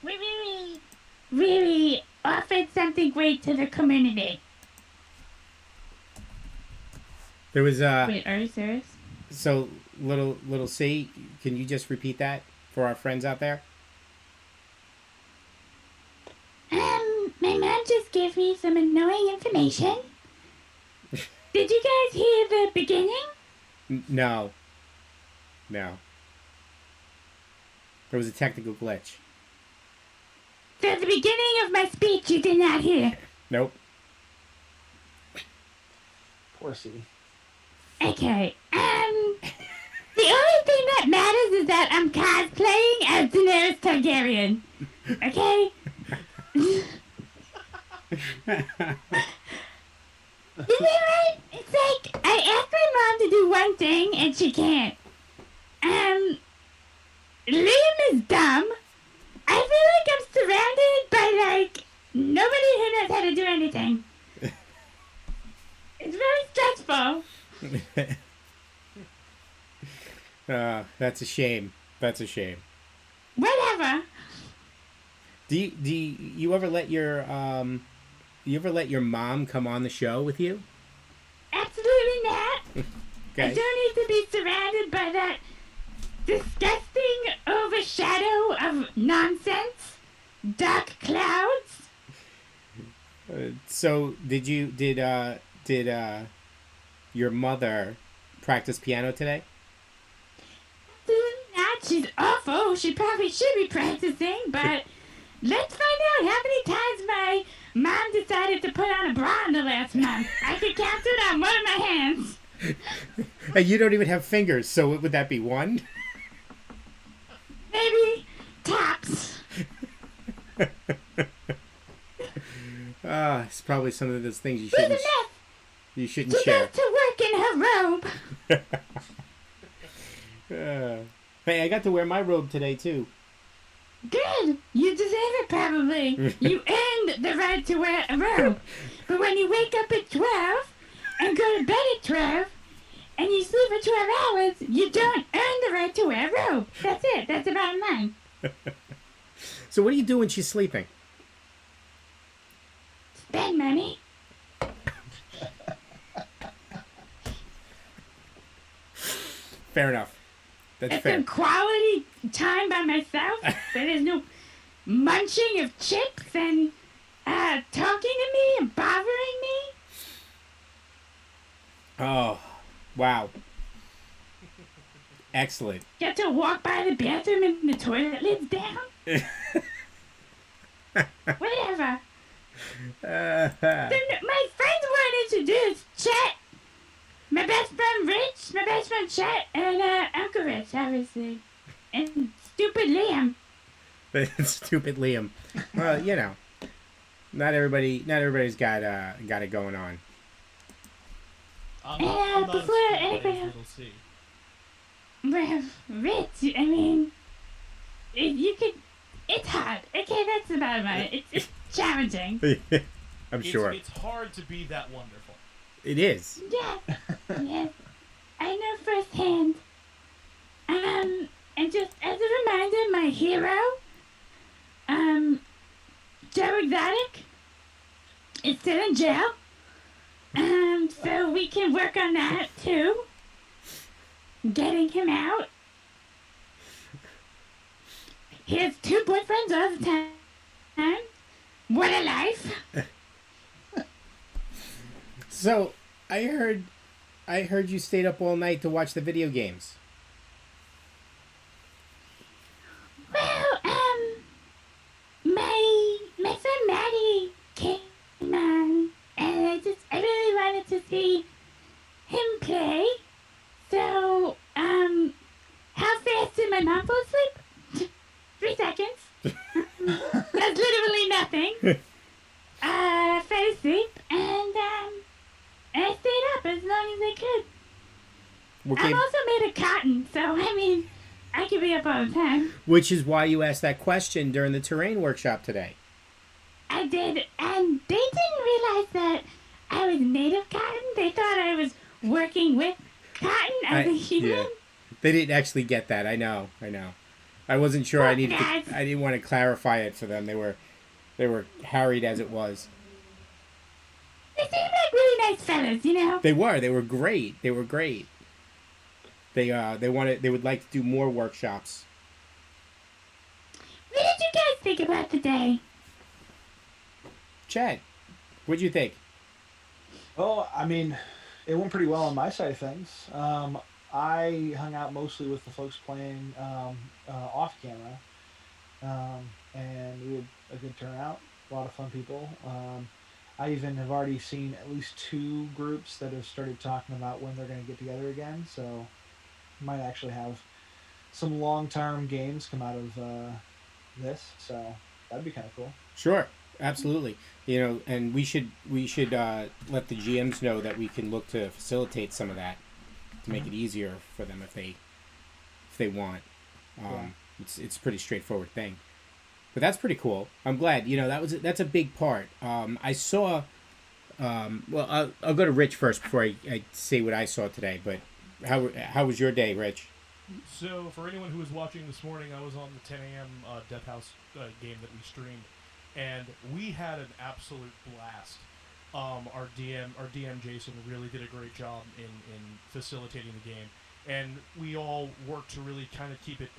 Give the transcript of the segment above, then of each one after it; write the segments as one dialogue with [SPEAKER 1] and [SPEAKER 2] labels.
[SPEAKER 1] we really offered something great to the community.
[SPEAKER 2] There was
[SPEAKER 1] Wait, are you serious?
[SPEAKER 2] so little C. Can you just repeat that for our friends out there?
[SPEAKER 1] My mom just gave me some annoying information. Did you guys hear the beginning?
[SPEAKER 2] No, no. There was a technical glitch.
[SPEAKER 1] So the beginning of my speech you did not hear.
[SPEAKER 2] Nope.
[SPEAKER 3] Poor C.
[SPEAKER 1] Okay, the only thing that matters is that I'm cosplaying as Daenerys Targaryen. Okay? Isn't that right? It's like, I asked my mom to do one thing and she can't. Liam is dumb. I feel like I'm surrounded by, like, nobody who knows how to do anything. It's very stressful.
[SPEAKER 2] That's a shame. That's a shame.
[SPEAKER 1] Whatever.
[SPEAKER 2] Do you ever let your mom come on the show with you?
[SPEAKER 1] Absolutely not.
[SPEAKER 2] Okay.
[SPEAKER 1] I don't need to be surrounded by that disgusting overshadow of nonsense. Dark clouds.
[SPEAKER 2] So did your mother practice piano today?
[SPEAKER 1] Not. She's awful. She probably should be practicing, but let's find out how many times my mom decided to put on a bra in the last month. I could count it on one of my hands.
[SPEAKER 2] And you don't even have fingers, so would that be one?
[SPEAKER 1] Maybe tops.
[SPEAKER 2] It's probably some of those things
[SPEAKER 1] Good enough.
[SPEAKER 2] you shouldn't
[SPEAKER 1] She
[SPEAKER 2] share.
[SPEAKER 1] goes to work in her robe.
[SPEAKER 2] Hey, I got to wear my robe today too.
[SPEAKER 1] Good. You deserve it, probably. You earned the right to wear a robe. But when you wake up at 12 and go to bed at 12 and you sleep for 12 hours, you don't earn the right to wear a robe. That's it. That's the bottom line.
[SPEAKER 2] So what do you do when she's sleeping?
[SPEAKER 1] Spend money.
[SPEAKER 2] Fair enough. That's
[SPEAKER 1] It's
[SPEAKER 2] fair.
[SPEAKER 1] some quality time by myself where there's no munching of chips and talking to me and bothering me.
[SPEAKER 2] Oh, wow. Excellent.
[SPEAKER 1] Get to walk by the bathroom and the toilet lid's down. Whatever. My friends weren't introduced. Chet, my best friend Rich, my best friend Chet, and Uncle Rich, obviously, and stupid Liam.
[SPEAKER 2] Stupid Liam. Well, you know, not everybody's got it going on.
[SPEAKER 4] I'm not as
[SPEAKER 1] before
[SPEAKER 4] stupid
[SPEAKER 1] anybody
[SPEAKER 4] as
[SPEAKER 1] else-
[SPEAKER 4] little C.
[SPEAKER 1] Well, Rich, I mean, you could. It's hard. Okay, that's the bottom line. It's challenging.
[SPEAKER 2] I'm sure
[SPEAKER 4] It's hard to be that wonderful.
[SPEAKER 2] it is.
[SPEAKER 1] Yes, yes. I know firsthand. And just as a reminder, my hero, Joe Exotic, is still in jail. So we can work on that too. Getting him out. He has 2 boyfriends all the time. What a life.
[SPEAKER 2] So I heard you stayed up all night to watch the video games.
[SPEAKER 1] Well, my friend Maddie came on, and I really wanted to see him play. So, how fast did my mom fall asleep? 3 seconds. That's literally nothing. Fell asleep, and I stayed up as long as I could.
[SPEAKER 2] Okay,
[SPEAKER 1] I'm also made of cotton, so I mean, I could be up all the time.
[SPEAKER 2] which is why you asked that question during the terrain workshop today.
[SPEAKER 1] I did, and they didn't realize that I was made of cotton. They thought I was working with cotton as a human.
[SPEAKER 2] They didn't actually get that. I know. I wasn't sure. I needed
[SPEAKER 1] Guys.
[SPEAKER 2] to. I didn't want to clarify it for them. They were harried as it was.
[SPEAKER 1] They seem like really nice fellas, you know?
[SPEAKER 2] They were. They were great. They were great. They wanted. They would like to do more workshops.
[SPEAKER 1] What did you guys think about today?
[SPEAKER 2] Chad, what'd you think?
[SPEAKER 3] Well, I mean, it went pretty well on my side of things. I hung out mostly with the folks playing off camera, and we had a good turnout. A lot of fun people. I even have already seen at least two groups that have started talking about when they're going to get together again. So, might actually have some long-term games come out of this. So that'd be kind of cool.
[SPEAKER 2] Sure, absolutely. You know, and we should let the GMs know that we can look to facilitate some of that to make it easier for them if they want.
[SPEAKER 3] Yeah.
[SPEAKER 2] It's a pretty straightforward thing, but that's pretty cool. I'm glad. You know, that's a big part. I saw. Well, I'll go to Rich first before I say what I saw today. But how was your day, Rich?
[SPEAKER 4] So, for anyone who was watching this morning, I was on the 10 a.m. Death House game that we streamed, and we had an absolute blast. Our DM Jason really did a great job in facilitating the game, and we all worked to really kind of keep it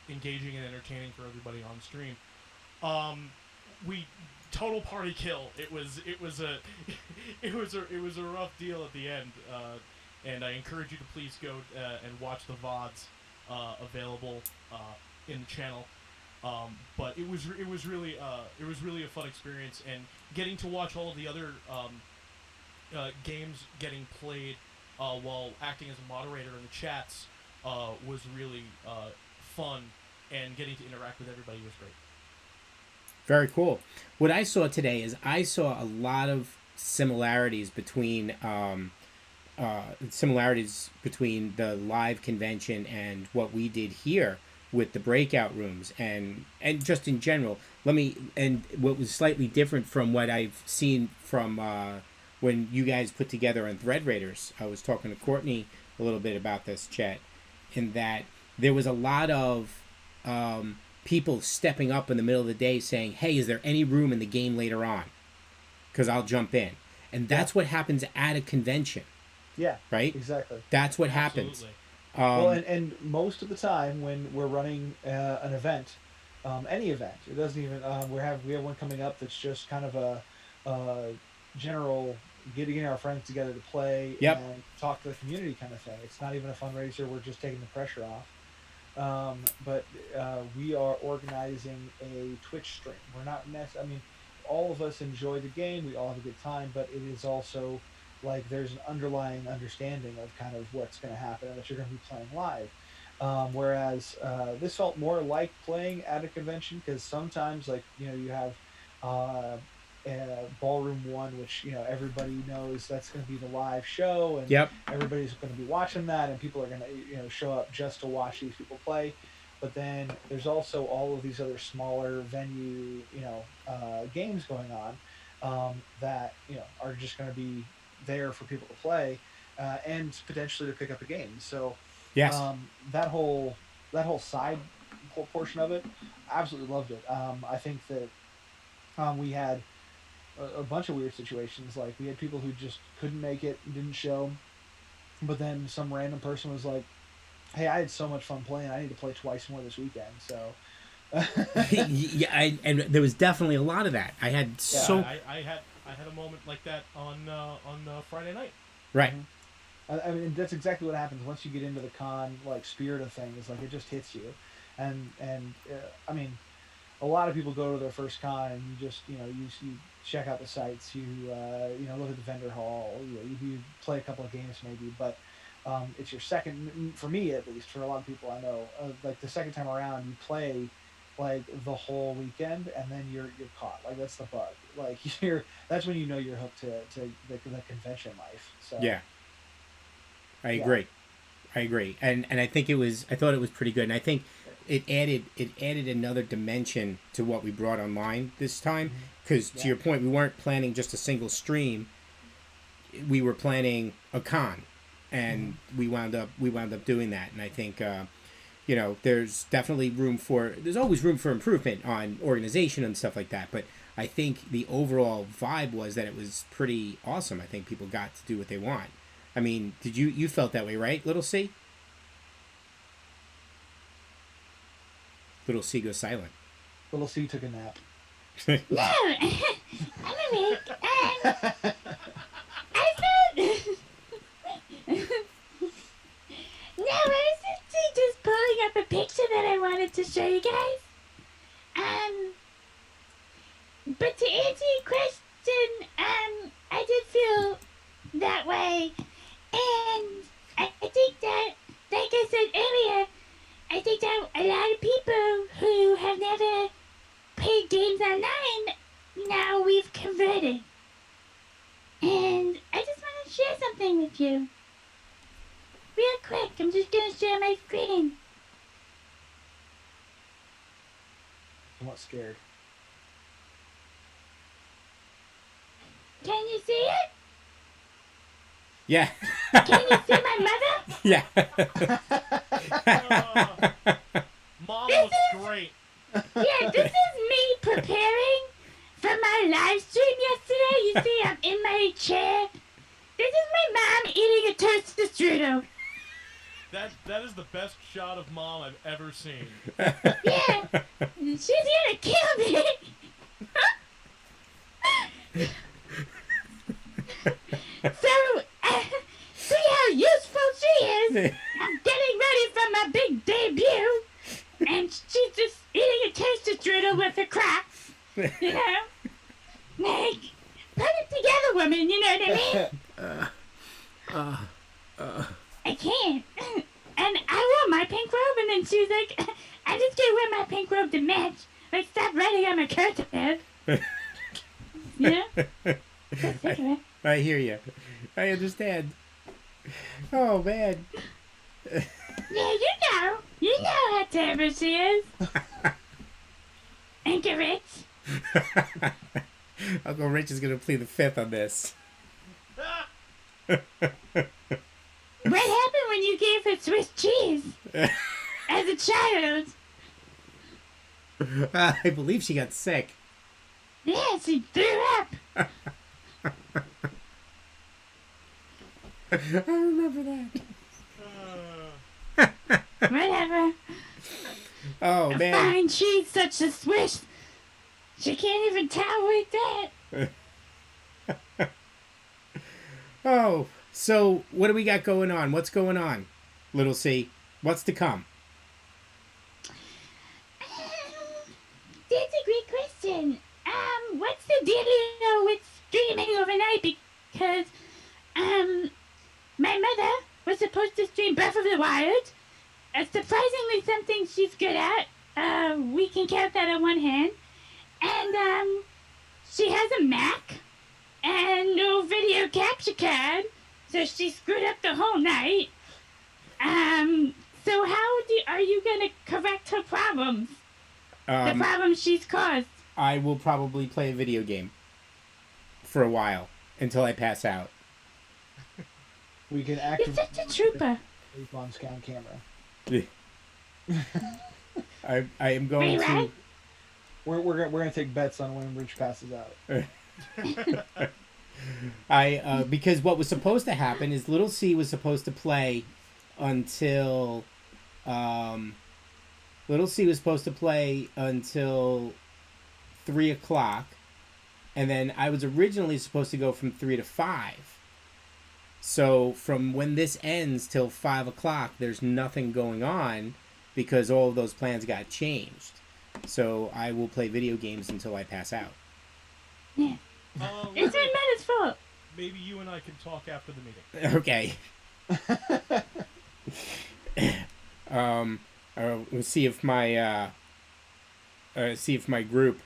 [SPEAKER 4] engaging and entertaining for everybody on stream. We total party kill. It was a it was a rough deal at the end. And I encourage you to please go and watch the VODs available in the channel. But it was really a fun experience, and getting to watch all of the other games getting played while acting as a moderator in the chats was really fun, and getting to interact with everybody was great.
[SPEAKER 2] Very cool. What I saw today is I saw a lot of similarities between the live convention and what we did here with the breakout rooms and just in general. And what was slightly different from what I've seen from when you guys put together on Thread Raiders. I was talking to Courtney a little bit about this, Chet, in that there was a lot of people stepping up in the middle of the day saying, hey, is there any room in the game later on? Because I'll jump in. And that's what happens at a convention.
[SPEAKER 3] Yeah.
[SPEAKER 2] Right?
[SPEAKER 3] Exactly.
[SPEAKER 2] That's what happens.
[SPEAKER 3] Well, and most of the time when we're running an event, any event, it doesn't even we have one coming up that's just kind of a general getting our friends together to play and talk to the community kind of thing. It's not even a fundraiser. We're just taking the pressure off. But we are organizing a Twitch stream. We're not I mean, all of us enjoy the game. We all have a good time, but it is also like there's an underlying understanding of kind of what's going to happen and that you're going to be playing live. Whereas this felt more like playing at a convention, because sometimes, like, you know, you have Ballroom 1, which, you know, everybody knows that's going to be the live show, and everybody's going to be watching that, and people are going to, you know, show up just to watch these people play. But then there's also all of these other smaller venue, you know, games going on that, you know, are just going to be there for people to play and potentially to pick up a game. So that whole side portion of it, absolutely loved it. I think that we had a bunch of weird situations. Like, we had people who just couldn't make it, didn't show, but then some random person was like, hey, I had so much fun playing, I need to play twice more this weekend. So
[SPEAKER 2] and there was definitely a lot of that. I had
[SPEAKER 4] I had a moment like that on Friday night.
[SPEAKER 2] Right.
[SPEAKER 3] I mean, that's exactly what happens once you get into the con, like, spirit of things. Like, it just hits you, and I mean, a lot of people go to their first con and you just, you know, you check out the sites, you know, look at the vendor hall, you play a couple of games maybe, but it's your second, for me at least, for a lot of people I know, like the second time around, you play like the whole weekend, and then you're caught. Like, that's the bug. Like, that's when you know you're hooked to the convention life. So
[SPEAKER 2] yeah, I agree. And I think I thought it was pretty good, and I think it added another dimension to what we brought online this time, because to your point, we weren't planning just a single stream. We were planning a con, and we wound up doing that. And I think there's definitely there's always room for improvement on organization and stuff like that. But I think the overall vibe was that it was pretty awesome. I think people got to do what they want. I mean, you felt that way, right, Little C? Little C goes silent.
[SPEAKER 3] Little C took a nap.
[SPEAKER 1] No, I'm awake. I felt. No, I was just pulling up a picture that I wanted to show you guys. But to answer your question, I did feel that way, and I think that, like I said earlier, I think that a lot of people who have never played games online, now we've converted. And I just want to share something with you. Real quick, I'm just going to share my screen.
[SPEAKER 3] I'm not scared.
[SPEAKER 1] Can you see it?
[SPEAKER 2] Yeah.
[SPEAKER 1] Can you see my mother?
[SPEAKER 2] Yeah.
[SPEAKER 4] Mom looks great.
[SPEAKER 1] Yeah, this is me preparing for my live stream yesterday. You see, I'm in my chair. This is my mom eating a toasted strudel.
[SPEAKER 4] That is the best shot of Mom I've ever seen.
[SPEAKER 1] Yeah, she's here to kill me. So, see how useful she is. I'm getting ready for my big debut, and she's just eating a toasted strudel with her cracks. You know, like, put it together, woman. You know what I mean? I can't. And I wore my pink robe, and then she was like, I just can't wear my pink robe to match. Like, stop writing on my curtain. You know? So sick of it.
[SPEAKER 2] I hear you. I understand. Oh, man.
[SPEAKER 1] Yeah, you know how terrible she is. Uncle Rich.
[SPEAKER 2] Uncle Rich is going to plead the fifth on this.
[SPEAKER 1] What happened when you gave her Swiss cheese as a child?
[SPEAKER 2] I believe she got sick.
[SPEAKER 1] Yeah, she threw up.
[SPEAKER 2] I remember that.
[SPEAKER 1] Whatever.
[SPEAKER 2] Oh, man.
[SPEAKER 1] Fine, she's such a Swiss. She can't even tolerate that.
[SPEAKER 2] Oh, so what do we got going on? What's going on, Little C? What's to come?
[SPEAKER 1] That's a great question. What's the deal with streaming overnight? Because, my mother was supposed to stream Breath of the Wild. Surprisingly, something she's good at. We can count that on one hand. And, she has a Mac and no video capture card, so she screwed up the whole night. So how are you gonna correct her problems? The problems she's caused.
[SPEAKER 2] I will probably play a video game for a while until I pass out.
[SPEAKER 3] We can
[SPEAKER 1] You're
[SPEAKER 3] activate
[SPEAKER 1] such a trooper.
[SPEAKER 3] on scan camera.
[SPEAKER 2] I am going
[SPEAKER 1] Right?
[SPEAKER 3] We're gonna take bets on when Rich passes out.
[SPEAKER 2] to. Because what was supposed to happen is Little C was supposed to play until. Little C was supposed to play until 3 o'clock, and then I was originally supposed to go from 3 to 5. So from when this ends till 5 o'clock, there's nothing going on because all of those plans got changed. So I will play video games until I pass out.
[SPEAKER 1] Yeah. It's my mother's fault.
[SPEAKER 4] Maybe you and I can talk after the meeting.
[SPEAKER 2] Okay. We'll see if my group.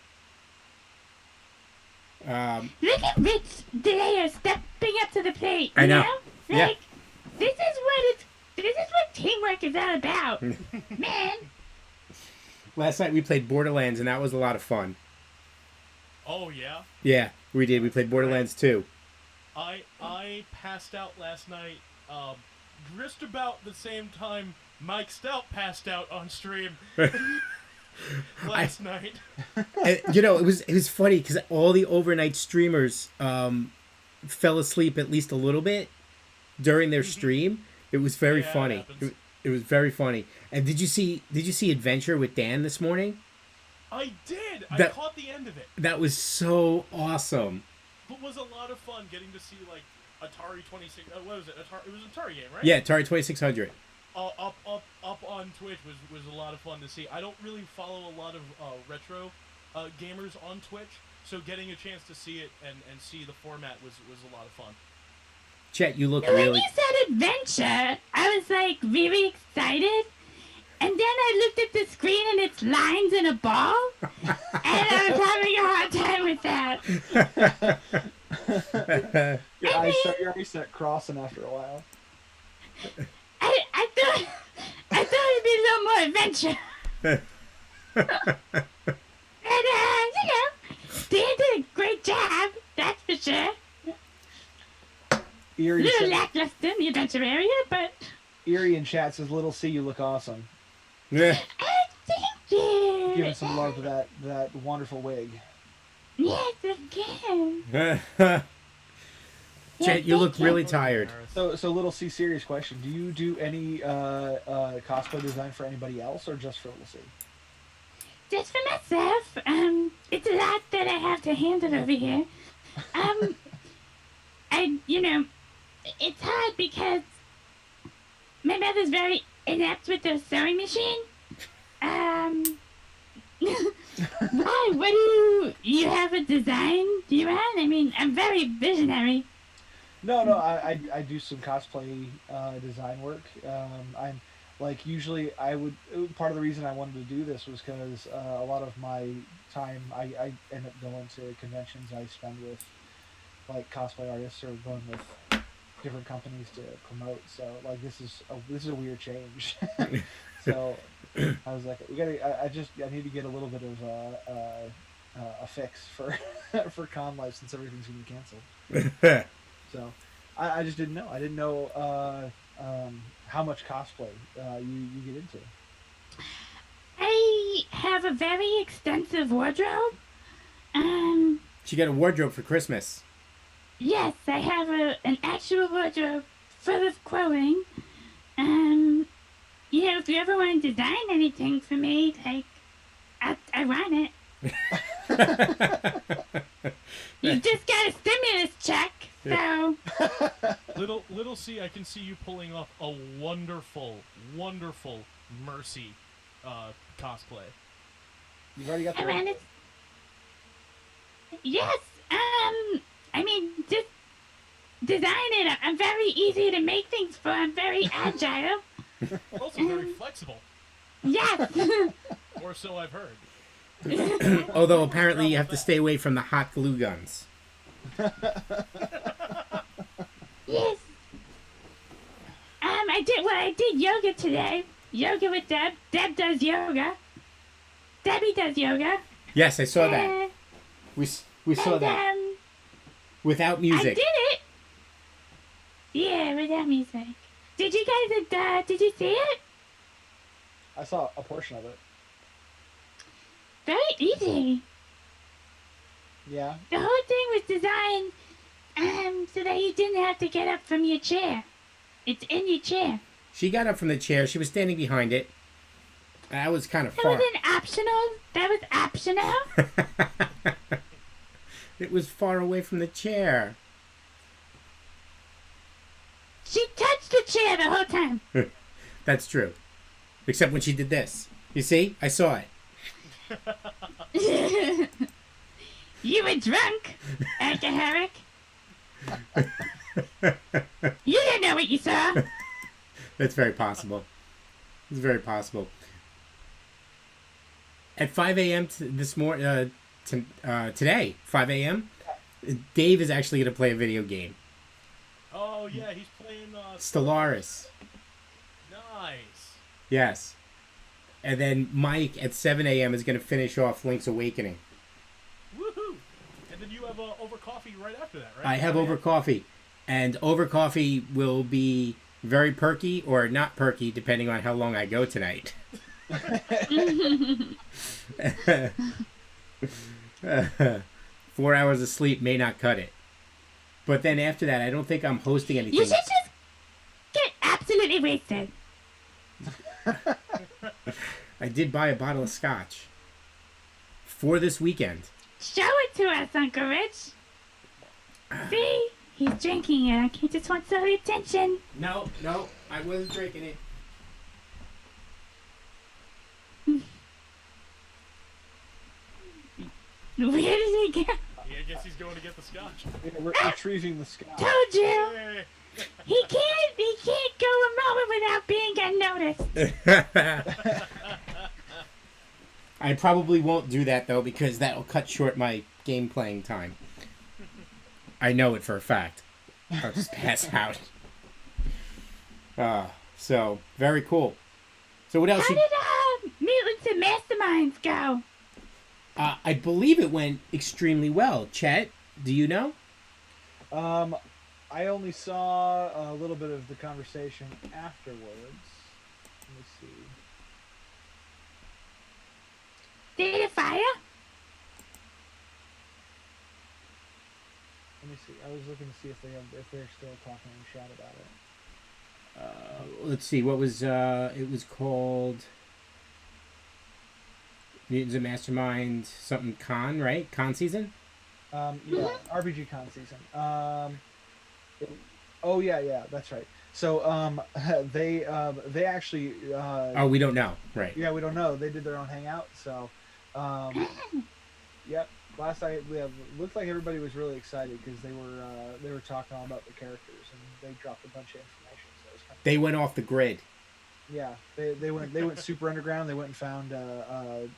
[SPEAKER 1] Look at Rich Delayer stepping up to the plate.
[SPEAKER 2] I know.
[SPEAKER 1] You know? Like, this is what teamwork is all about. Man.
[SPEAKER 2] Last night we played Borderlands and that was a lot of fun.
[SPEAKER 4] Oh yeah.
[SPEAKER 2] Yeah, we did. We played Borderlands 2.
[SPEAKER 4] I passed out last night, just about the same time Mike Stout passed out on stream last night.
[SPEAKER 2] And, it was funny because all the overnight streamers fell asleep at least a little bit during their stream. It was very funny. It was very funny. And did you see Adventure with Dan this morning?
[SPEAKER 4] I did. I caught the end of it.
[SPEAKER 2] That was so awesome.
[SPEAKER 4] It was a lot of fun getting to see like Atari 26. What was it? It was an Atari game, right?
[SPEAKER 2] Yeah, Atari 2600.
[SPEAKER 4] Up on Twitch was a lot of fun to see. I don't really follow a lot of retro gamers on Twitch, so getting a chance to see it and see the format was a lot of fun.
[SPEAKER 2] Chet, you look
[SPEAKER 1] when
[SPEAKER 2] really...
[SPEAKER 1] you said adventure, I was like really excited. And then I looked at the screen and it's lines in a ball. And I was having a hard time with that.
[SPEAKER 3] Your eyes start crossing after a while.
[SPEAKER 1] I thought it'd be a little more adventure. And, Dan did a great job, that's for sure.
[SPEAKER 3] Eerie
[SPEAKER 1] Little lackluster in the adventure area, but...
[SPEAKER 3] Eerie in chat says, "Little C, you look awesome."
[SPEAKER 2] Yeah.
[SPEAKER 1] Thank you.
[SPEAKER 3] Giving some love to that wonderful wig.
[SPEAKER 1] Yes, again.
[SPEAKER 2] Chet, you look really tired.
[SPEAKER 3] So Little C, serious question: do you do any cosplay design for anybody else, or just for Little C?
[SPEAKER 1] Just for myself. It's a lot that I have to handle over here. It's hard because my mother's very inept with the sewing machine. Why? What do you have a design? Do you have? I mean, I'm very visionary.
[SPEAKER 3] No, I do some cosplay design work. I'm like usually part of the reason I wanted to do this was because a lot of my time I end up going to conventions I spend with like cosplay artists or going with different companies to promote. So like this is a weird change. So I was like, I need to get a little bit of a fix for for con life since everything's gonna be canceled. So I just didn't know. I didn't know how much cosplay you get into.
[SPEAKER 1] I have a very extensive wardrobe.
[SPEAKER 2] She got a wardrobe for Christmas.
[SPEAKER 1] Yes, I have an actual wardrobe full of clothing. If you ever want to design anything for me, like, I want it. You just got a stimulus check, so...
[SPEAKER 4] Little C, I can see you pulling off a wonderful Mercy cosplay.
[SPEAKER 3] You've already got the...
[SPEAKER 1] Yes, I mean, just design it. I'm very easy to make things for. I'm very agile.
[SPEAKER 4] Also very flexible.
[SPEAKER 1] Yes.
[SPEAKER 4] Or so I've heard.
[SPEAKER 2] Although apparently you have to stay away from the hot glue guns.
[SPEAKER 1] Yes. I did yoga today. Yoga with Deb. Deb does yoga. Debbie does yoga.
[SPEAKER 2] Yes, I saw that. We saw that. Without music.
[SPEAKER 1] I did it. Yeah, without music. Did you guys, did you see it?
[SPEAKER 3] I saw a portion of it.
[SPEAKER 1] Very easy.
[SPEAKER 3] Yeah.
[SPEAKER 1] The whole thing was designed so that you didn't have to get up from your chair. It's in your chair.
[SPEAKER 2] She got up from the chair. She was standing behind it. That was kind of far.
[SPEAKER 1] That was optional.
[SPEAKER 2] It was far away from the chair.
[SPEAKER 1] She touched the chair the whole time.
[SPEAKER 2] That's true. Except when she did this. You see? I saw it.
[SPEAKER 1] You were drunk, alcoholic. You didn't know what you saw.
[SPEAKER 2] That's very possible. It's very possible. At 5 a.m. Today, 5 a.m., Dave is actually going to play a video game.
[SPEAKER 4] Oh, yeah, he's playing...
[SPEAKER 2] Stellaris.
[SPEAKER 4] Nice.
[SPEAKER 2] Yes. And then Mike at 7 a.m. is going to finish off Link's Awakening.
[SPEAKER 4] Woohoo! And then you have Over Coffee right after that, right?
[SPEAKER 2] I have Over Coffee. And Over Coffee will be very perky or not perky, depending on how long I go tonight. 4 hours of sleep may not cut it. But then after that, I don't think I'm hosting anything.
[SPEAKER 1] You should just get absolutely wasted.
[SPEAKER 2] I did buy a bottle of scotch for this weekend.
[SPEAKER 1] Show it to us, Uncle Rich. See? He's drinking it. He just wants all the attention.
[SPEAKER 2] No, I wasn't drinking it.
[SPEAKER 1] Where did he go?
[SPEAKER 4] Yeah, I guess he's going to get the scotch.
[SPEAKER 3] Yeah, we're retrieving the sky.
[SPEAKER 1] Told you.
[SPEAKER 4] Hey.
[SPEAKER 1] He can't go a moment without being unnoticed.
[SPEAKER 2] I probably won't do that, though, because that'll cut short my game playing time. I know it for a fact. I'll just pass out. So, very cool. So what else?
[SPEAKER 1] How did Mutants and Masterminds go?
[SPEAKER 2] I believe it went extremely well. Chet, do you know?
[SPEAKER 3] I only saw a little bit of the conversation afterwards. Let me see.
[SPEAKER 1] Did it fire?
[SPEAKER 3] Let me see. I was looking to see if they're still talking in chat about it.
[SPEAKER 2] Let's see. What was it was called? Mutants and Mastermind something con, right? Con season?
[SPEAKER 3] Yeah, RPG Con season. Oh yeah, that's right. So they actually
[SPEAKER 2] Oh, we don't know. Right.
[SPEAKER 3] yeah, we don't know. They did their own hangout. So yep. Last night, looked like everybody was really excited because they were talking all about the characters and they dropped a bunch of information. So it was kind of
[SPEAKER 2] They went off the grid.
[SPEAKER 3] yeah, they went super underground. They went and found a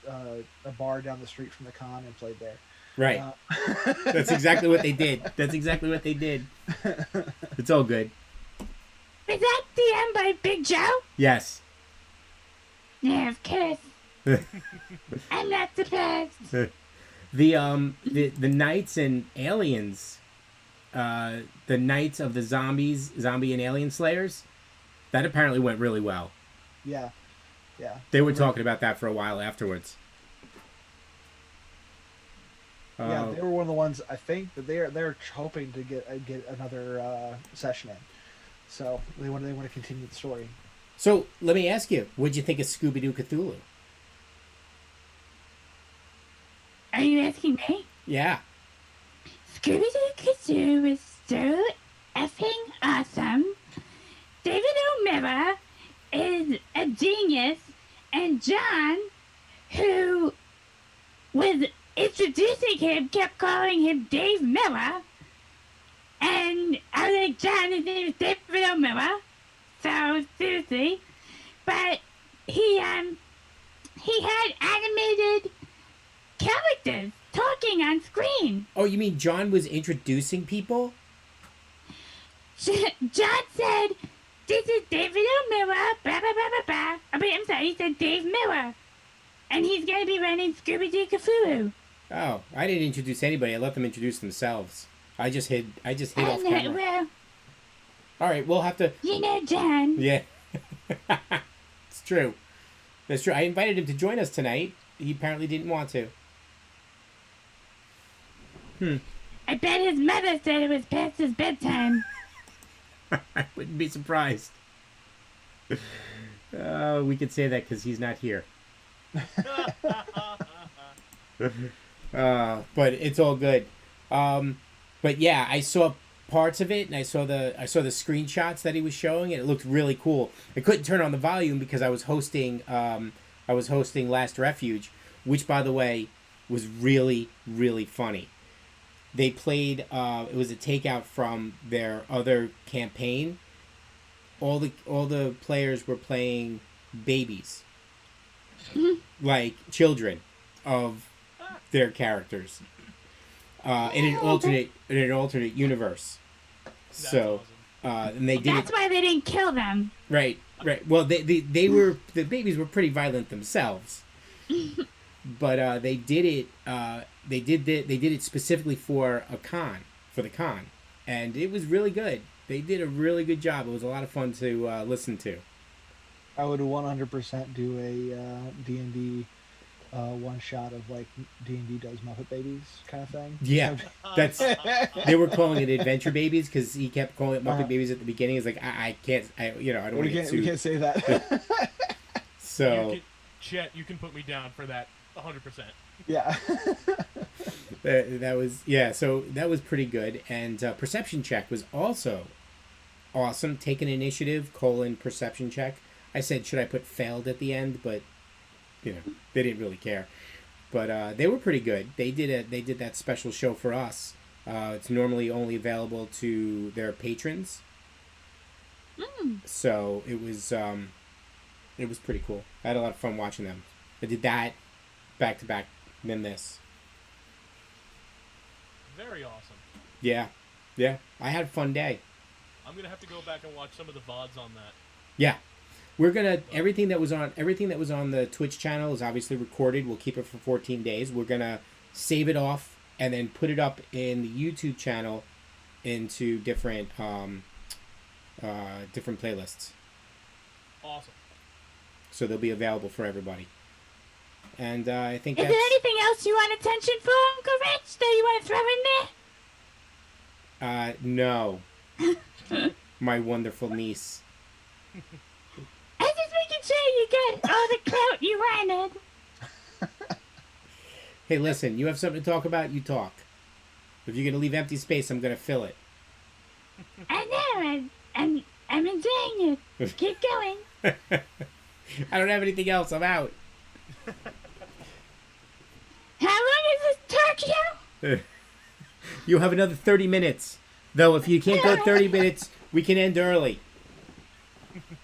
[SPEAKER 3] bar down the street from the con and played there.
[SPEAKER 2] Right. That's exactly what they did. That's exactly what they did. It's all good.
[SPEAKER 1] Was that DM by Big Joe?
[SPEAKER 2] Yes.
[SPEAKER 1] Yeah, of course. I'm not surprised.
[SPEAKER 2] The Knights and Aliens, the Knights of the Zombie and Alien Slayers, that apparently went really well.
[SPEAKER 3] Yeah.
[SPEAKER 2] They were talking about that for a while afterwards.
[SPEAKER 3] Yeah, they were one of the ones I think that they're hoping to get another session in, so they want to continue the story.
[SPEAKER 2] So let me ask you, what'd you think of Scooby Doo Cthulhu?
[SPEAKER 1] Are you asking me?
[SPEAKER 2] Yeah.
[SPEAKER 1] Scooby-Doo Kazoo is so effing awesome. David O'Meara is a genius, and John, who was introducing him, kept calling him Dave Miller. And I was like, John, his name is David O'Meara. So, seriously. But he had animated characters talking on screen.
[SPEAKER 2] Oh, you mean John was introducing people?
[SPEAKER 1] John said, this is David O'Meara, blah, blah, blah, blah, blah. I'm sorry, he said Dave Miller. And he's going to be running Scooby-Doo Cthulhu.
[SPEAKER 2] Oh, I didn't introduce anybody. I let them introduce themselves. I just hid off camera.
[SPEAKER 1] Well,
[SPEAKER 2] All right, we'll have to...
[SPEAKER 1] you know, John.
[SPEAKER 2] Yeah. It's true. That's true. I invited him to join us tonight. He apparently didn't want to.
[SPEAKER 1] I bet his mother said it was past his bedtime.
[SPEAKER 2] I wouldn't be surprised. We could say that because he's not here. But it's all good. But yeah, I saw parts of it, and I saw the screenshots that he was showing, and it looked really cool. I couldn't turn on the volume because I was hosting Last Refuge, which, by the way, was really, really funny. They played. It was a takeout from their other campaign. All the players were playing babies, like children of their characters, in an alternate universe.
[SPEAKER 4] That's
[SPEAKER 2] So, and they did.
[SPEAKER 1] That's why they didn't kill them.
[SPEAKER 2] Right. Well, they were the babies were pretty violent themselves, but they did it. They did it specifically for the con, and it was really good. They did a really good job. It was a lot of fun to listen to.
[SPEAKER 3] I would 100% do a D&D one shot of like D&D does Muppet Babies kind of thing.
[SPEAKER 2] Yeah, that's they were calling it Adventure Babies because he kept calling it Muppet Babies at the beginning. It's like I can't, I don't want to get sued.
[SPEAKER 3] We can't say that.
[SPEAKER 2] So,
[SPEAKER 4] Chet, you can put me down for that 100%.
[SPEAKER 3] Yeah.
[SPEAKER 2] that was So that was pretty good, and Perception Check was also awesome. Take an initiative : perception check. I said, should I put failed at the end, but they didn't really care. But they were pretty good. They did that special show for us. It's normally only available to their patrons. So it was pretty cool. I had a lot of fun watching them. I did that back to back, then this.
[SPEAKER 4] Very awesome.
[SPEAKER 2] Yeah. I had a fun day.
[SPEAKER 4] I'm gonna have to go back and watch some of the VODs on that.
[SPEAKER 2] Yeah. We're gonna everything that was on the Twitch channel is obviously recorded. We'll keep it for 14 days. We're gonna save it off and then put it up in the YouTube channel into different playlists.
[SPEAKER 4] Awesome.
[SPEAKER 2] So they'll be available for everybody. And I think
[SPEAKER 1] Is
[SPEAKER 2] that's...
[SPEAKER 1] there anything else you want attention for, Uncle Rich, that you want to throw in there?
[SPEAKER 2] No. My wonderful niece.
[SPEAKER 1] I just making sure you get all the clout you wanted.
[SPEAKER 2] Hey, listen, you have something to talk about, you talk. If you're going to leave empty space, I'm going to fill it.
[SPEAKER 1] I know, I'm enjoying it. Keep going.
[SPEAKER 2] I don't have anything else, I'm out.
[SPEAKER 1] How long is this talk show?
[SPEAKER 2] You have another 30 minutes. Though, if you can't go 30 minutes, we can end early.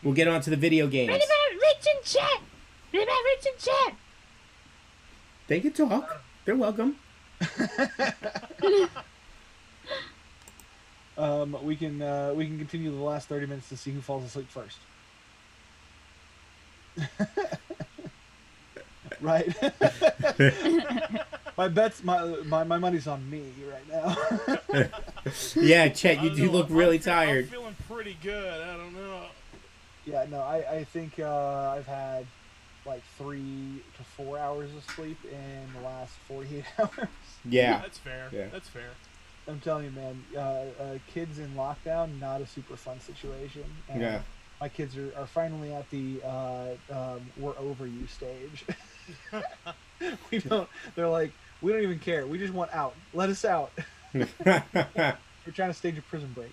[SPEAKER 2] We'll get on to the video games.
[SPEAKER 1] What about Rich and Chet?
[SPEAKER 2] They can talk. They're welcome.
[SPEAKER 3] We can continue the last 30 minutes to see who falls asleep first. Right. My money's on me right now.
[SPEAKER 2] Yeah, Chet, you do look really tired.
[SPEAKER 4] I'm feeling pretty good. I don't know.
[SPEAKER 3] Yeah, no, I think I've had like 3 to 4 hours of sleep in the last 48 hours.
[SPEAKER 2] Yeah.
[SPEAKER 4] That's fair.
[SPEAKER 2] Yeah.
[SPEAKER 4] That's fair.
[SPEAKER 3] I'm telling you, man, kids in lockdown, not a super fun situation. And
[SPEAKER 2] Yeah.
[SPEAKER 3] my kids are finally at the we're over you stage. They're like, we don't even care. We just want out. Let us out. We're trying to stage a prison break.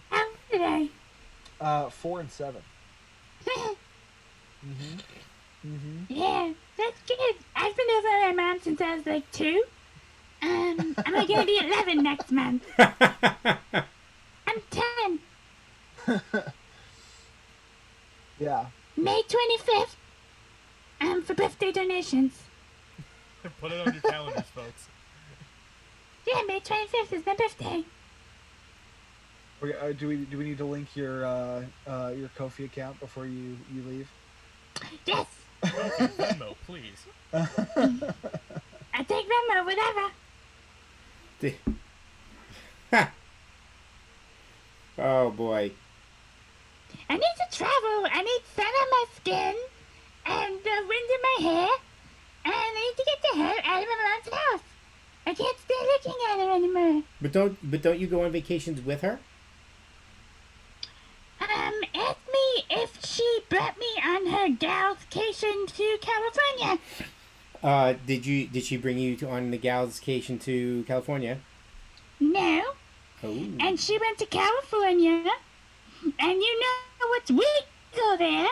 [SPEAKER 1] How old are they?
[SPEAKER 3] 4 and 7.
[SPEAKER 1] Yeah, that's good. I've been over my mom since I was like 2. I'm gonna be 11 next month. I'm 10.
[SPEAKER 3] Yeah.
[SPEAKER 1] May 25th. For birthday donations.
[SPEAKER 4] Put it on your calendars, folks.
[SPEAKER 1] Yeah, May 25th is my birthday.
[SPEAKER 3] Okay, do we need to link your Ko-fi account before you leave?
[SPEAKER 1] Yes.
[SPEAKER 4] Venmo, please.
[SPEAKER 1] I take Venmo, whatever.
[SPEAKER 2] Oh boy.
[SPEAKER 1] I need to travel. I need sun on my skin and wind in my hair. And I need to get the hell out of my mom's house. I can't stay looking at her anymore.
[SPEAKER 2] But don't you go on vacations with her?
[SPEAKER 1] Ask me if she brought me on her galscation to California.
[SPEAKER 2] Did she bring you on the galscation to California?
[SPEAKER 1] No.
[SPEAKER 2] Oh.
[SPEAKER 1] And she went to California. And you know what's legal there.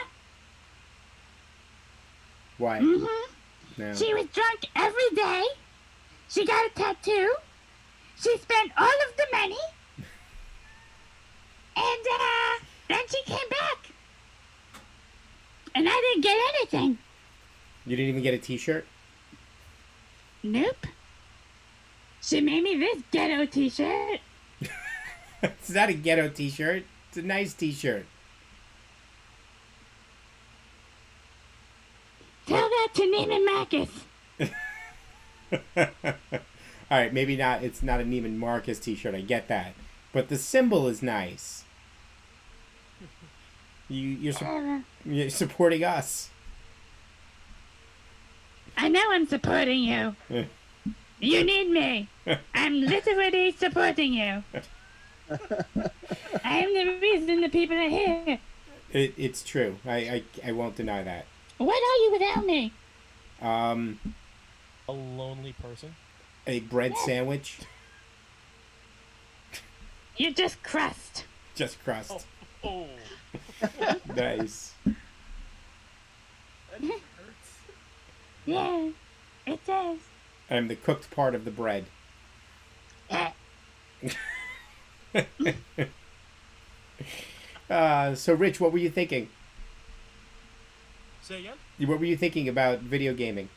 [SPEAKER 2] Why?
[SPEAKER 1] Mm-hmm.
[SPEAKER 2] No.
[SPEAKER 1] She was drunk every day. She got a tattoo. She spent all of the money. And then she came back. And I didn't get anything.
[SPEAKER 2] You didn't even get a t-shirt?
[SPEAKER 1] Nope. She made me this ghetto t-shirt.
[SPEAKER 2] It's not a ghetto t-shirt. It's a nice t-shirt.
[SPEAKER 1] Tell that to Neiman Marcus.
[SPEAKER 2] All right, maybe not. It's not a Neiman Marcus t-shirt. I get that. but the symbol is nice. You're supporting us.
[SPEAKER 1] I know I'm supporting you. You need me. I'm literally supporting you. I am the reason the people are here.
[SPEAKER 2] It's true. I won't deny that.
[SPEAKER 1] What are you without me?
[SPEAKER 4] A lonely person.
[SPEAKER 2] A bread sandwich.
[SPEAKER 1] You're just crust.
[SPEAKER 2] Just crust.
[SPEAKER 4] Oh.
[SPEAKER 2] Nice.
[SPEAKER 4] That just hurts.
[SPEAKER 1] Yeah, it does.
[SPEAKER 2] I'm the cooked part of the bread. So Rich, what were you thinking?
[SPEAKER 4] Say again?
[SPEAKER 2] What were you thinking about video gaming?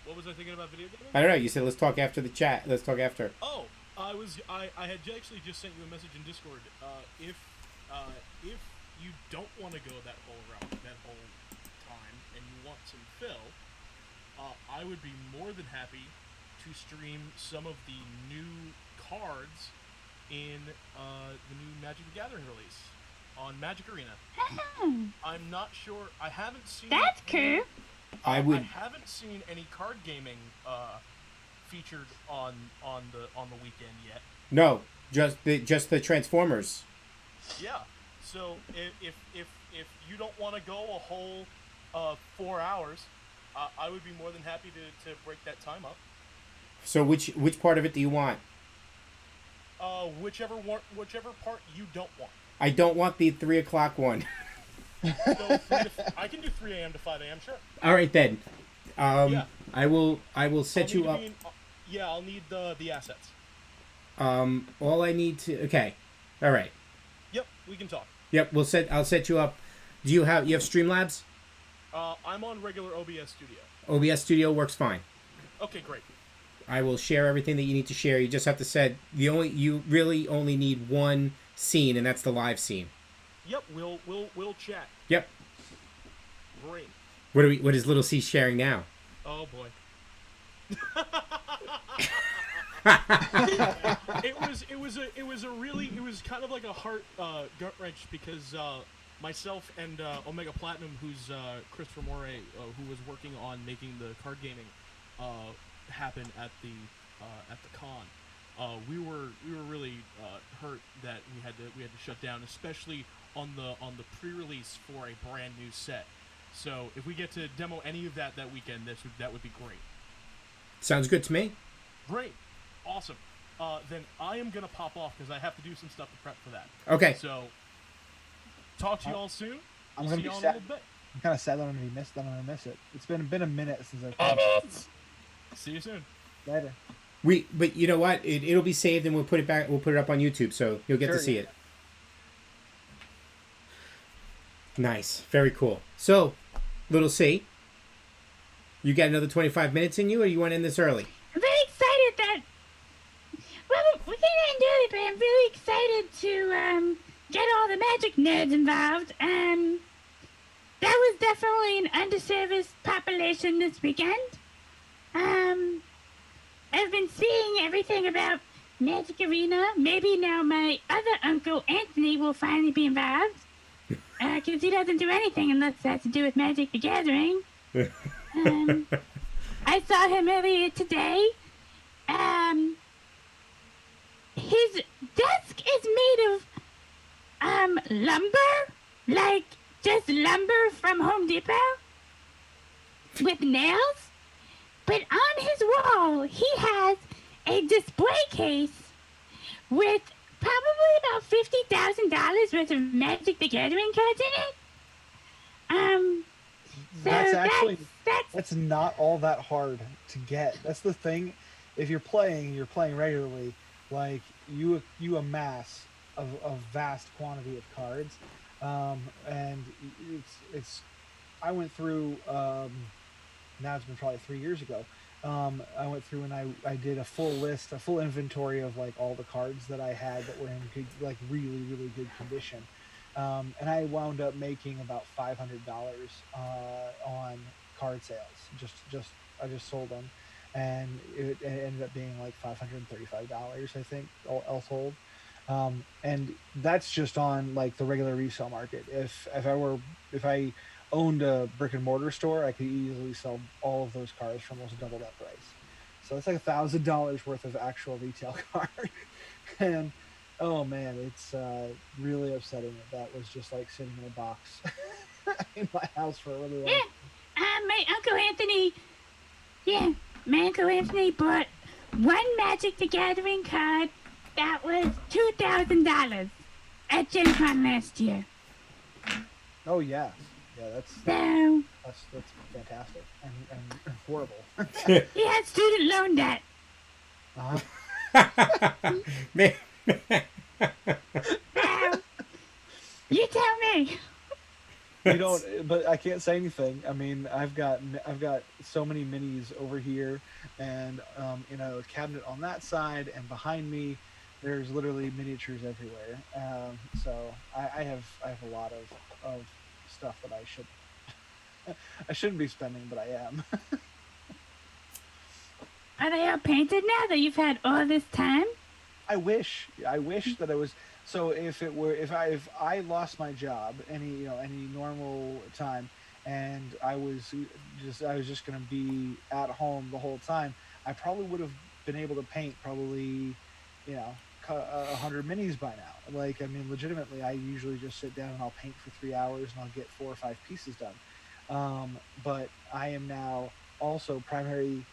[SPEAKER 4] What was I thinking about video gaming?
[SPEAKER 2] I don't know. You said let's talk after the chat. Let's talk after.
[SPEAKER 4] Oh, I had actually just sent you a message in Discord. If you don't want to go that whole route, that whole time, and you want some fill, I would be more than happy to stream some of the new cards in the new Magic the Gathering release on Magic Arena. I'm not sure. I haven't seen.
[SPEAKER 1] That's cool.
[SPEAKER 2] I
[SPEAKER 4] haven't seen any card gaming featured on the weekend yet.
[SPEAKER 2] No, just the Transformers.
[SPEAKER 4] Yeah. So if you don't want to go a whole 4 hours, I would be more than happy to break that time up.
[SPEAKER 2] So which part of it do you want?
[SPEAKER 4] Whichever part you don't want.
[SPEAKER 2] I don't want the 3 o'clock one.
[SPEAKER 4] So I can do 3 a.m. to 5 a.m. Sure.
[SPEAKER 2] All right then.
[SPEAKER 4] Yeah.
[SPEAKER 2] I will set you up.
[SPEAKER 4] I'll need the assets.
[SPEAKER 2] All I need to. Okay. All right.
[SPEAKER 4] Yep, we can talk.
[SPEAKER 2] Yep. I'll set you up. Do you have Streamlabs?
[SPEAKER 4] I'm on regular OBS Studio.
[SPEAKER 2] OBS Studio works fine.
[SPEAKER 4] Okay, great.
[SPEAKER 2] I will share everything that you need to share. You just have to set you really only need one scene, and that's the live scene.
[SPEAKER 4] Yep, we'll chat.
[SPEAKER 2] Yep.
[SPEAKER 4] Great.
[SPEAKER 2] What is Little C sharing now?
[SPEAKER 4] Oh boy. it was kind of like a heart gut wrench because myself and Omega Platinum, who's Christopher Moray, who was working on making the card gaming happen at the con. We were really hurt that we had to shut down, especially on the pre-release for a brand new set. So if we get to demo any of that weekend, that would be great.
[SPEAKER 2] Sounds good to me.
[SPEAKER 4] Great, awesome. Then I am gonna pop off because I have to do some stuff to prep for that.
[SPEAKER 2] Okay.
[SPEAKER 4] So talk to you all soon.
[SPEAKER 3] I'm
[SPEAKER 4] See
[SPEAKER 3] gonna be
[SPEAKER 4] y'all in a
[SPEAKER 3] sad.
[SPEAKER 4] little bit.
[SPEAKER 3] I'm kind of sad that I'm gonna miss it. It's been a minute since I've
[SPEAKER 4] See you soon.
[SPEAKER 3] Later.
[SPEAKER 2] But you know what? It'll be saved and we'll put it back. We'll put it up on YouTube, so you'll get to see it. Nice, very cool. So, Little C, you got another 25 minutes in you, or you want to end this early?
[SPEAKER 1] I'm very excited that. Well, we can end early, but I'm really excited to get all the Magic nerds involved. That was definitely an underserviced population this weekend. I've been seeing everything about Magic Arena. Maybe now my other uncle Anthony will finally be involved. Because he doesn't do anything unless it has to do with Magic the Gathering. I saw him earlier today. His desk is made of lumber, like just lumber from Home Depot, with nails. But on his wall, he has a display case with probably about $50,000 worth of Magic the Gathering cards in it. So
[SPEAKER 3] that's not all that hard to get. That's the thing. If you're playing regularly, like you amass a vast quantity of cards, and it's. I went through. Now it's been probably 3 years ago. I went through and I did a full inventory of like all the cards that I had that were in good, like really, really good condition. And I wound up making about $500 on card sales. I just sold them. and it ended up being like $535, I think, all told. And that's just on like the regular resale market. If I owned a brick and mortar store, I could easily sell all of those cars for almost double that price. So that's like $1,000 worth of actual retail car. And oh man, it's really upsetting that was just like sitting in a box in my house for a really long
[SPEAKER 1] Yeah. My Uncle Anthony, yeah, my Uncle Anthony bought one Magic the Gathering card that was $2,000 at Gen Con last year.
[SPEAKER 3] Oh yeah, yeah.
[SPEAKER 1] So
[SPEAKER 3] That's fantastic and horrible.
[SPEAKER 1] he had student loan debt.
[SPEAKER 2] Man,
[SPEAKER 1] So you tell me.
[SPEAKER 3] You don't, but I can't say anything. I mean, I've got so many minis over here, and in a cabinet on that side, and behind me, there's literally miniatures everywhere. So I have a lot of stuff that I shouldn't be spending, but I am.
[SPEAKER 1] Are they all painted now that you've had all this time?
[SPEAKER 3] I wish that I was. So if I lost my job any normal time, and I was just gonna be at home the whole time, I probably would have been able to paint probably, you know, 100 minis by now. Like, I mean, legitimately, I usually just sit down and I'll paint for 3 hours and I'll get 4 or 5 pieces done. But I am now also primary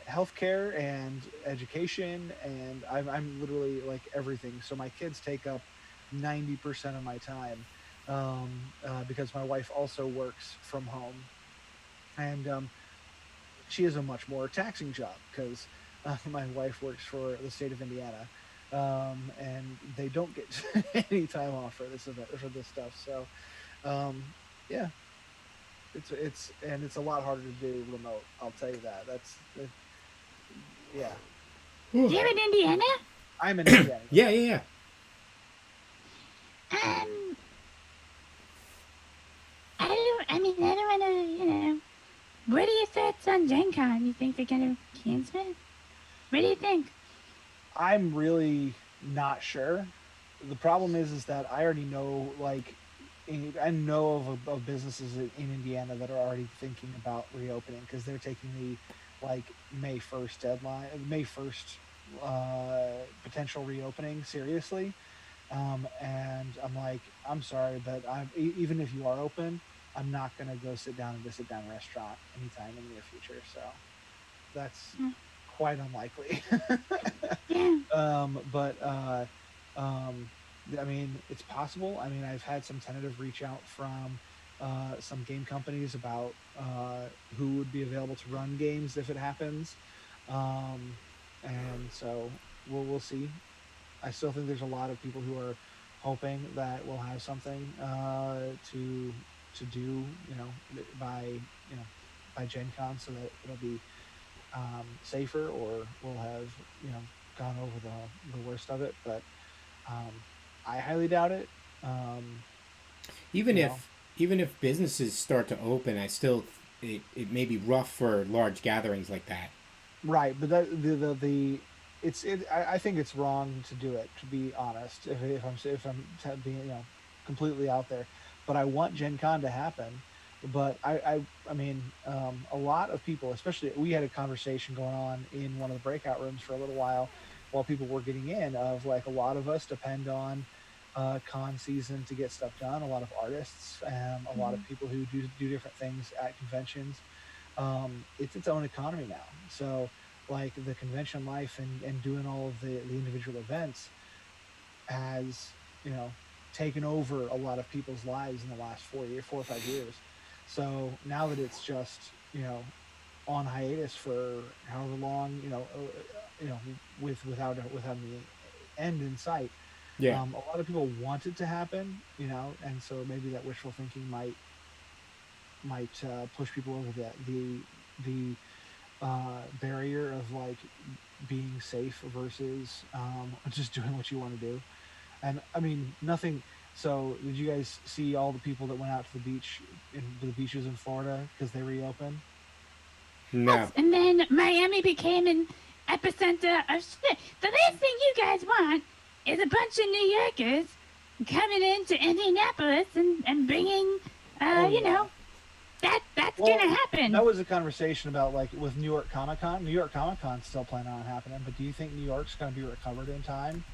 [SPEAKER 3] healthcare and education, and I'm literally like everything. So my kids take up 90% of my time, because my wife also works from home, and she has a much more taxing job because my wife works for the state of Indiana, and they don't get any time off for this event for this stuff. So yeah, it's a lot harder to do remote. I'll tell you that. Yeah.
[SPEAKER 1] You're in Indiana?
[SPEAKER 3] I'm in Indiana.
[SPEAKER 2] yeah.
[SPEAKER 1] Um, I don't want to. What are your thoughts on Gen Con? You think they're gonna cancel it? What do you think?
[SPEAKER 3] I'm really not sure. The problem is that I already know, like, I know of businesses in Indiana that are already thinking about reopening because they're taking the like May 1st deadline, May 1st potential reopening seriously. And I'm like, I'm sorry, but even if you are open, I'm not gonna go sit down at a sit down restaurant anytime in the near future. So that's
[SPEAKER 1] Mm.
[SPEAKER 3] quite unlikely.
[SPEAKER 1] Yeah.
[SPEAKER 3] But I mean, it's possible. I mean, I've had some tentative reach out from some game companies about who would be available to run games if it happens, um, and so we'll see. I still think there's a lot of people who are hoping that we'll have something to do, by by Gen Con, so that it'll be safer, or we'll have gone over the worst of it. But um, I highly doubt it. Um,
[SPEAKER 2] Even
[SPEAKER 3] you know,
[SPEAKER 2] if businesses start to open, it may be rough for large gatherings like that.
[SPEAKER 3] right? But I think it's wrong to do it. To be honest, if I'm being completely out there, but I want Gen Con to happen. But I mean, a lot of people, especially, we had a conversation going on in one of the breakout rooms for a little while people were getting in, of like, a lot of us depend on con season to get stuff done. A lot of artists, a lot of
[SPEAKER 1] Mhm.
[SPEAKER 3] people who do different things at conventions. It's its own economy now. So like the convention life and doing all of the individual events has, you know, taken over a lot of people's lives in the last 4 or 5 years. So now that it's just, on hiatus for however long, without the end in sight.
[SPEAKER 2] Yeah.
[SPEAKER 3] A lot of people want it to happen, and so maybe that wishful thinking might push people over the barrier of like being safe versus just doing what you want to do. And I mean, nothing. So, did you guys see all the people that went out to the beach, in the beaches in Florida because they reopened?
[SPEAKER 2] No.
[SPEAKER 1] And then Miami became an epicenter of shit. The last thing you guys want is a bunch of New Yorkers coming into Indianapolis and bringing, you know, that's gonna happen.
[SPEAKER 3] That was a conversation about like with New York Comic Con. New York Comic Con's still planning on happening, but do you think New York's going to be recovered in time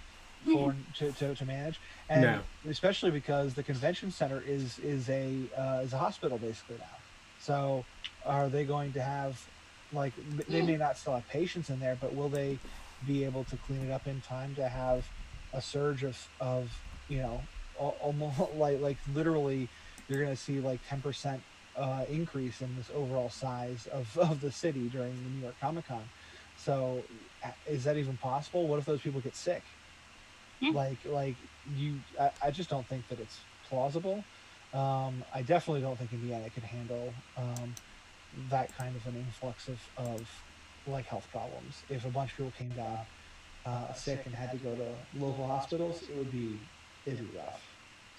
[SPEAKER 3] for to manage? And
[SPEAKER 2] No.
[SPEAKER 3] especially because the convention center is a hospital basically now. So are they going to have like they may not still have patients in there, but will they be able to clean it up in time to have a surge of you know almost like literally you're going to see like 10% increase in this overall size of the city during the New York Comic Con. So is that even possible? What if those people get sick? Like I just don't think that it's plausible. I definitely don't think Indiana could handle that kind of an influx of like health problems. If a bunch of people came down sick and had to go to local hospitals, it'd be rough.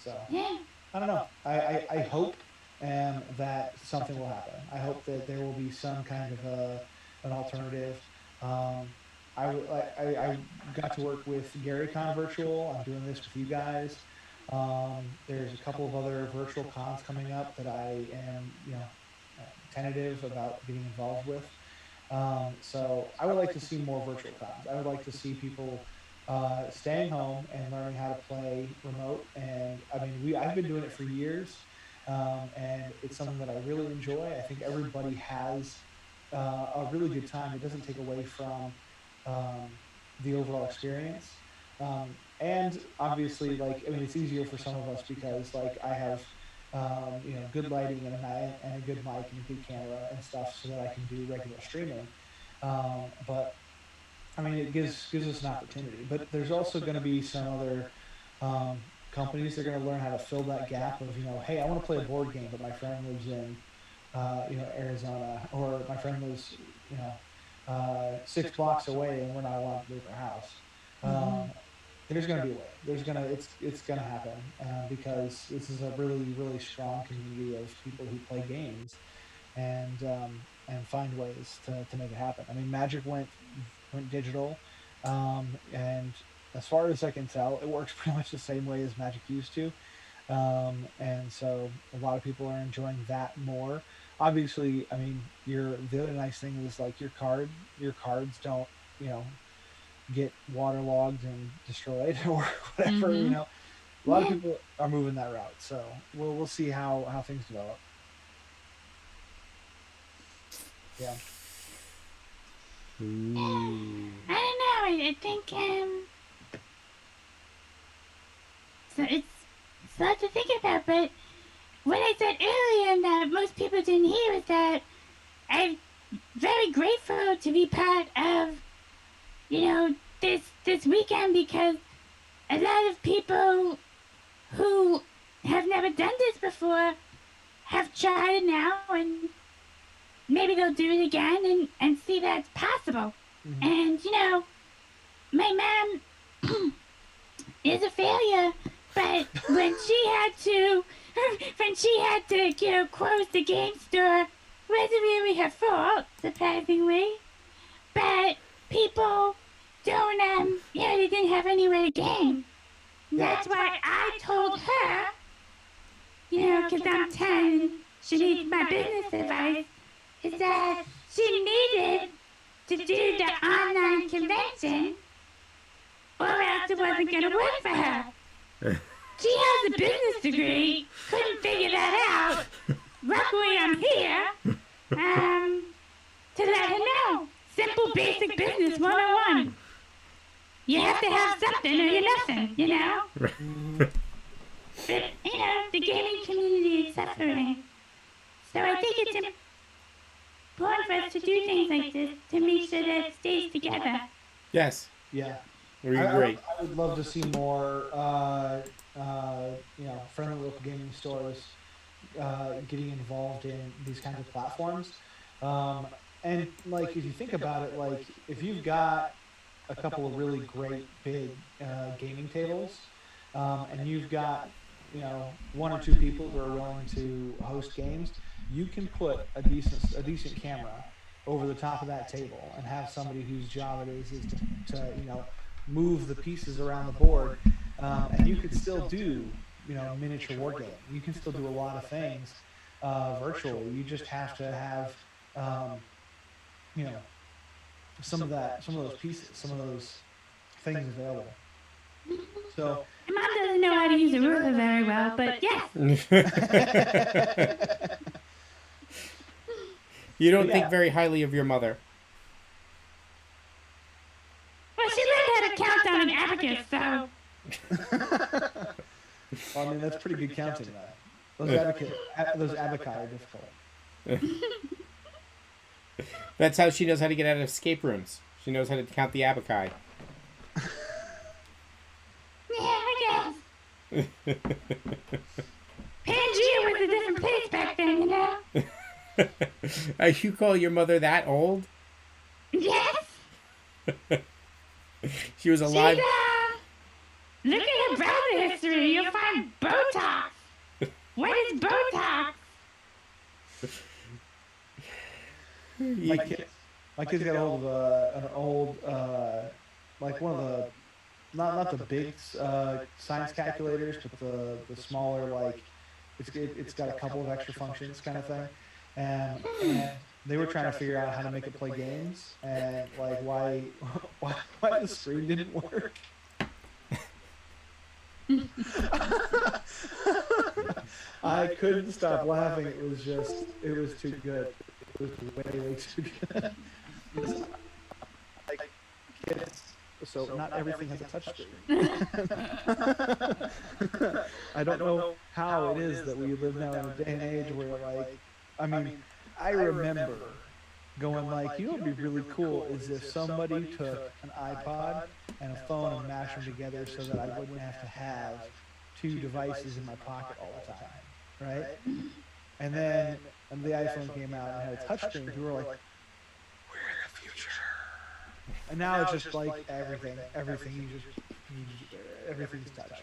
[SPEAKER 3] So I don't know. I hope that something will happen. I hope that there will be some kind of an alternative. I got to work with GaryCon Virtual. I'm doing this with you guys. There's a couple of other virtual cons coming up that I am, tentative about getting involved with. So I would like to see more virtual cons. I would like to see people staying home and learning how to play remote. And I mean, I've been doing it for years, and it's something that I really enjoy. I think everybody has a really good time. It doesn't take away from the overall experience. And obviously, like, I mean, it's easier for some of us because, like, I have, good lighting and a good mic and a good camera and stuff so that I can do regular streaming. But I mean, it gives us an opportunity. But there's also going to be some other companies that are going to learn how to fill that gap of, hey, I want to play a board game, but my friend lives in, Arizona, or my friend lives, 6 blocks away, and we're not allowed to leave our house. There's going to be a way. It's going to happen because this is a really, really strong community of people who play games and find ways to make it happen. I mean, Magic went digital, and as far as I can tell, it works pretty much the same way as Magic used to. And so a lot of people are enjoying that more. Obviously, I mean, the other nice thing is like your cards don't, get waterlogged and destroyed or whatever. A lot of people are moving that route. So we'll see how things develop. Yeah.
[SPEAKER 1] I don't know. I think so it's a lot to think about. But what I said earlier, and that most people didn't hear, is that I'm very grateful to be part of, this weekend, because a lot of people who have never done this before have tried it now, and maybe they'll do it again and see that it's possible. And my mom is a failure, but when she had to close the game store, wasn't really her fault, surprisingly. But people don't they didn't have anywhere to game. That's why I told her, because I'm 10 and she needs my business advice, is that she needed to do the online convention, or else it wasn't going to work for her. She has a business degree, couldn't figure that out. Luckily, I'm here to let her know. Simple, basic business 101. You have to have something or you're nothing, But, the gaming community is suffering. So I think it's important for us to do things like this to make sure that it stays together.
[SPEAKER 2] Yes.
[SPEAKER 3] Yeah.
[SPEAKER 2] We agree.
[SPEAKER 3] I would love to see more, friendly local gaming stores getting involved in these kinds of platforms. And like, if you think about it, like if you've got a couple of really great big gaming tables, and you've got 1 or 2 people who are willing to host games, you can put a decent camera over the top of that table and have somebody whose job it is to move the pieces around the board, and you could still do miniature wargaming. You can still do a lot of things virtually. You just have to have some of those pieces, some of those things available. So
[SPEAKER 1] My mom doesn't know how to use a ruler very well, but yes.
[SPEAKER 2] You don't think very highly of your mother.
[SPEAKER 1] Well, she learned how to count on an abacus, so.
[SPEAKER 3] Well, I mean, that's pretty good counting, though. Those abaci are difficult.
[SPEAKER 2] That's how she knows how to get out of escape rooms. She knows how to count the abaci.
[SPEAKER 1] Yeah, I guess. Pangea was a different place back then, you know?
[SPEAKER 2] You call your mother that old?
[SPEAKER 1] Yes.
[SPEAKER 2] She was alive.
[SPEAKER 1] Look at her browser history. You'll find Botox. What is Botox?
[SPEAKER 3] My kids got a hold of an old, like one of the, not the big science calculators, but the smaller, like it's got a couple of extra functions kind of thing, and they were trying to figure out how to make it play games and like why the screen didn't work. I couldn't stop laughing. It was too good. It was way too good. Like kids, so not everything has a touch screen. I don't know how it is that we live now in a day and age where, like, I mean, I remember going like, you know what would be really cool is if somebody took an iPod and a phone and mashed them together so that I wouldn't have to have two devices in my pocket all the time, right? And then when the iPhone came out and had a touchscreen, we were like, we're in the future. And now it's just like everything everything's touch.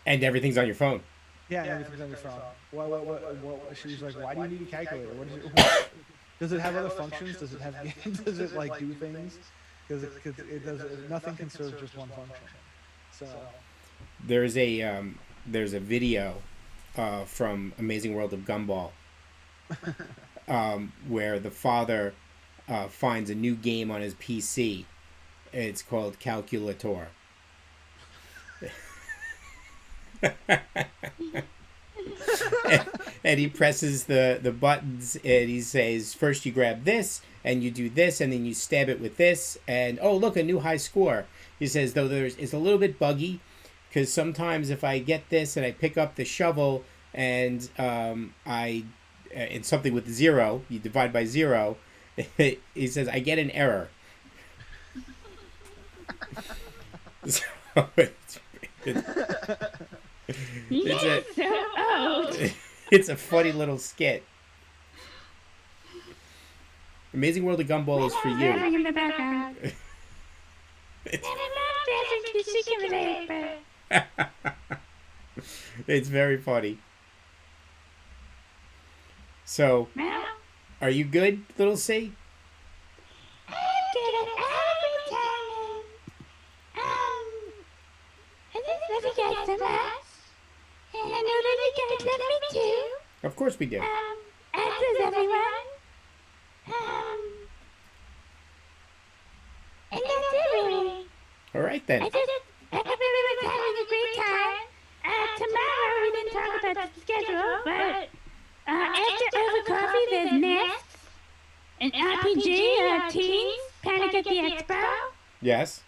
[SPEAKER 2] And everything's on your phone.
[SPEAKER 3] Yeah, everything's on your phone. What? She was like, why do you need a calculator? What is it? Does it have other functions? Does it have games? Does it like do things? Because it does. Nothing can serve just one function. So
[SPEAKER 2] there's a video from Amazing World of Gumball where the father finds a new game on his PC. It's called Calculator. And he presses the buttons and he says, first you grab this and you do this and then you stab it with this and oh look, a new high score. He says, though it's a little bit buggy because sometimes if I get this and I pick up the shovel and it's something with 0, you divide by 0, he says I get an error. So it's a funny little skit. Amazing World of Gumball is for you.
[SPEAKER 1] In the background.
[SPEAKER 2] It's very funny. So, are you good, little C?
[SPEAKER 1] I'm good at every time. I just love you guys so much. And I know that you guys love me too.
[SPEAKER 2] Of course we do.
[SPEAKER 1] As does everyone. And that's it, really.
[SPEAKER 2] All right, then.
[SPEAKER 1] Everybody was having a great time. Tomorrow we didn't talk about the schedule, but after Over Coffee, there's Next, an RPG, Teens, Panic at the Expo.
[SPEAKER 2] Yes.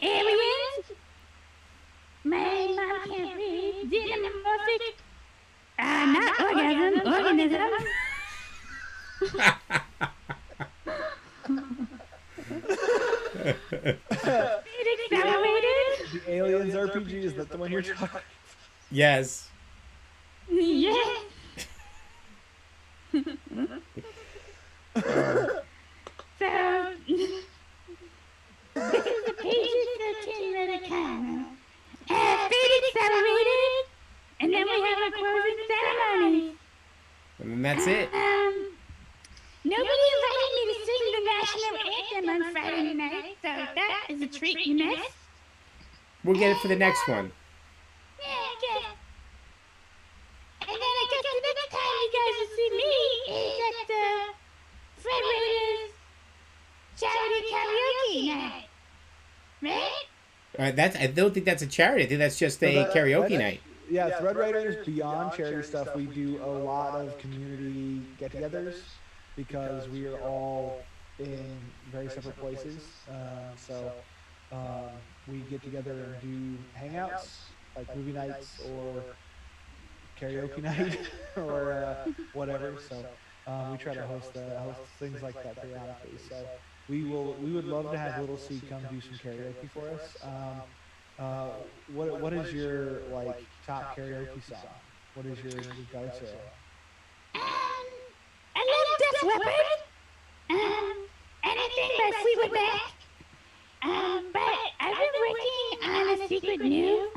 [SPEAKER 1] Aliens. My mom can't read. Xenomorphic. Not orgasm, organism. Accelerated.
[SPEAKER 3] The Aliens RPG, is that the one you're talking?
[SPEAKER 2] Yes.
[SPEAKER 1] Yes. So, this is the PG-13 rated camera. Speed accelerated, and then we have a closing ceremony.
[SPEAKER 2] And then that's it.
[SPEAKER 1] Nobody on Friday night, so that is a treat you missed.
[SPEAKER 2] We'll get it for the next one.
[SPEAKER 1] Yeah, I guess. And then I guess the next time you guys will see me is at the Fred Raiders charity karaoke night. Right?
[SPEAKER 2] I don't think that's a charity. I think that's just a karaoke night.
[SPEAKER 3] Yeah, Thread Writers, beyond charity stuff, we do a lot of community get-togethers because we are all in very separate places. We get together and do hangouts, like movie nights or karaoke night or whatever. So we try to host things like that periodically. So we would love to have Little C come do some karaoke for us. What is your like top karaoke song? What is your go-to?
[SPEAKER 1] I love Def Leppard. Anything by Fleetwood Mac. But I've been working on a secret new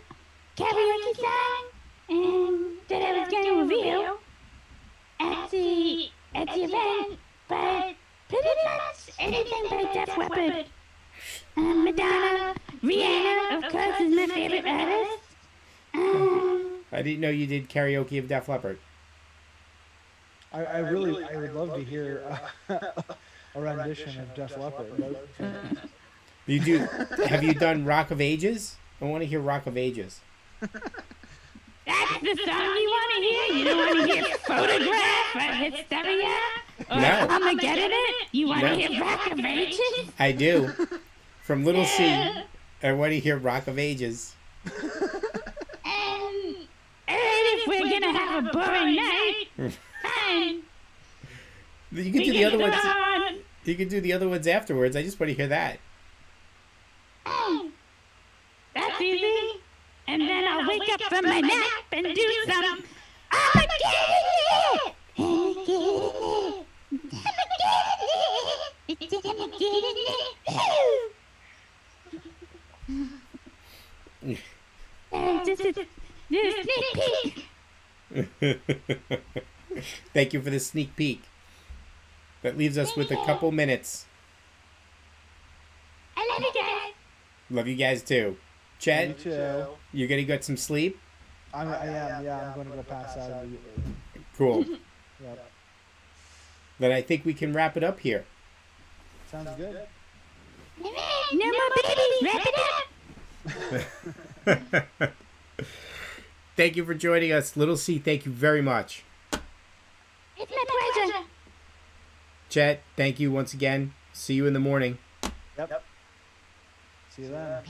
[SPEAKER 1] karaoke song that I was going to reveal at the event. But pretty much anything by Def Leppard. Madonna, Rihanna, of course, is my favorite artist.
[SPEAKER 2] I didn't know you did karaoke of Def Leppard.
[SPEAKER 3] I would love to hear a rendition of Def Leppard.
[SPEAKER 2] You do? Have you done Rock of Ages? I want to hear Rock of Ages.
[SPEAKER 1] That's the song you want to hear? You don't want to hear Photograph or Hysteria? Or
[SPEAKER 2] No.
[SPEAKER 1] Armageddon It? You want to hear Rock of Ages?
[SPEAKER 2] I do. From Little C, I want to hear Rock of Ages.
[SPEAKER 1] And if we're going to have a boring night, fine.
[SPEAKER 2] You can do the other ones. You can do the other ones afterwards. I just want to hear that.
[SPEAKER 1] That's easy. And then I'll wake up from my nap and do some just a sneak peek.
[SPEAKER 2] Thank you for the sneak peek. That leaves us with a couple minutes.
[SPEAKER 1] I love you guys.
[SPEAKER 2] Love you guys too. Chet,
[SPEAKER 3] Me too.
[SPEAKER 2] you're gonna get some sleep?
[SPEAKER 3] I am. Yeah, I'm going to go pass out immediately.
[SPEAKER 2] Cool.
[SPEAKER 3] Yep.
[SPEAKER 2] Then I think we can wrap it up here.
[SPEAKER 3] Sounds good.
[SPEAKER 1] No more babies. Wrap it up.
[SPEAKER 2] Thank you for joining us. Little C, thank you very much.
[SPEAKER 1] It's my pleasure.
[SPEAKER 2] Chet, thank you once again. See you in the morning.
[SPEAKER 3] Yep. See you then.